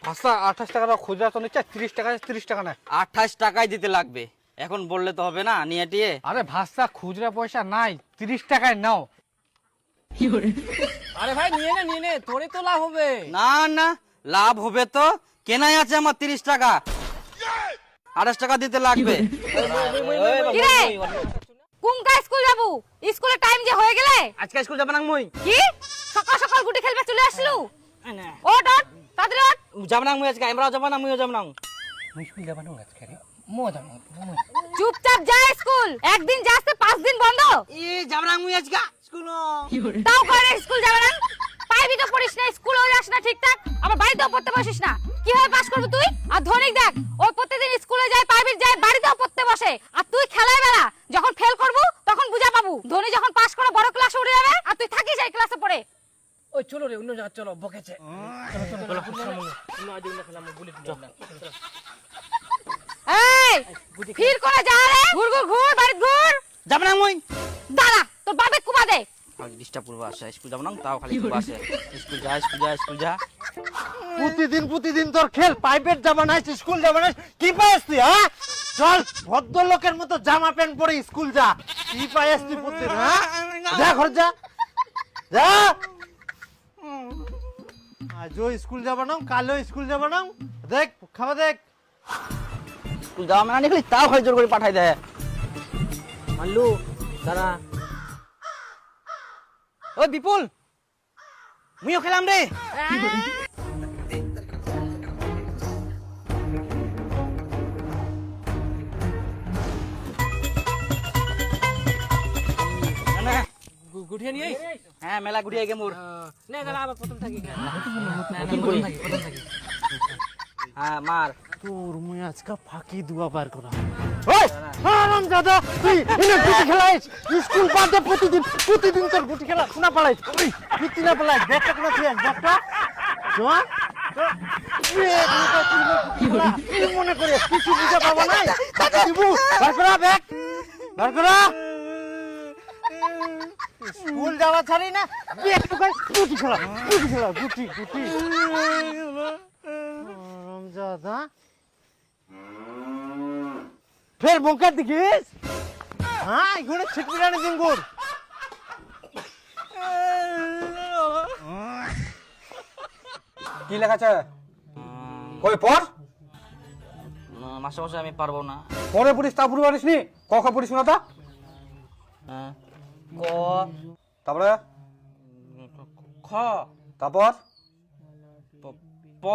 ভাষা 28 টাকা খুচরা তো নিচ্ছে, 30 টাকা 30 টাকা না। 28 টাকাই দিতে লাগবে, এখন বললে তো হবে না নিয়ে টিয়ে। আরে ভাষা খুচরা পয়সা নাই, 30 টাকায় নাও। আরে ভাই নিয়ে নে তোরে তো লাভ হবে। না না, লাভ হবে তো, কেনাই আছে আমার 30 টাকা, 28 টাকা দিতে লাগবে। কিরে কোনকা স্কুল যাবো? স্কুলের টাইম যে হয়ে গেলে। আজকে স্কুল যাব না মুই। কি সকাল সকাল গুটি খেলবে চলে আসলু? ওট ওট তাড়াতাড়ি ওট। যাব না মুই আজকে, আমরাও যাব না, মুইও যাব না। চুপচাপ যা স্কুল, একদিন যাচ্ছে 5 দিন বন্ধ। যাব না মুই আজকে স্কুল। তাও করে স্কুল যাবে না? পাইবি তো পড়িস না, স্কুলেও যাস না ঠিকঠাক, আবার বাড়িতেও পড়তে বসিস না, কিভাবে পাস করবি তুই? আর ধনিক দেখ, ওই প্রতিদিন স্কুলে যায়, প্রাইভেট যায়, বাড়িতেও পড়তে বসে, আর তুই খেলায় বেলা। যখন ফেল করবো তখন বুঝা পাবো। ধনী যখন পাস করে বড় ক্লাসে উঠে যাবে, আর তুই থাকিস এই ক্লাসে পড়ে। ওই চলো রে, অন্য জায়গা চলো, বকেছে। এই ফির করে যা রে, ঘুর ঘুর ঘুর, বাড়িতে ঘুর। যাব না মুই। দাঁড়া, তোর বাপে কুবা দে। খালি ডিস্টার্ব করবো, আসে স্কুল যাব না, তাও খালি করবো আসে। স্কুল যা স্কুল যা স্কুল যা। প্রতিদিন তোর খেল, প্রাইভেট যাবা না, স্কুল যাবা না, কি পাইস তুই? হ্যাঁ চল, ভদ্রলোকের মতো জামা প্যান্ট পরে স্কুল যা। কি পাইস তুই প্রতিদিন? হ্যাঁ যা ঘর যা যা। আজও স্কুল যাবা না, কালও স্কুল যাবা না, দেখ খাওয়া দেখ। স্কুল যাওয়া মানে নিখলি, তাও খালি জোর করে পাঠাই দেয়। মাল্লু দাঁড়া। ওই বিপুল, মুইও খেলাম রে। গুঠিয়ে নিয়ে আইস। হ্যাঁ মেলা ঘুরিয়ে গে মোর। নে দাঁড়া, আবার প্রথম থাকি। হ্যাঁ মার। তোর মুই আজকে ফাঁকি দুয়া বার করা। ওই আরাম দাদা, তুই ইনে গুটি খেলাইস, স্কুল বাদ দে, প্রতিদিন তোর গুটি খেলা শোনা পালাইস। ওই গুটি না পালাই, দেখটা কোনা তুই দেখটা জোয়া তুই মনে করে কিছু বুঝা পাবা নাই, টাকা দিব। বার করা ব্যাগ, বার করা। স্কুল যাওয়া ছাড়ি না, ব্যাগ টুকাই গুটি খেলা গুটি দাদা। ফের বঙ্কার দেখিস? হ্যাঁ এখানে ছিটপিটানি দিন গোর। কি লেখা আছে? কই পড়। মাসে মাসে আমি পারবো না। পরে পড়িস, তা পুরো পারিস নি? ক খ পড়িস না তা? হ্যাঁ ক, তারপরে খ, তারপর প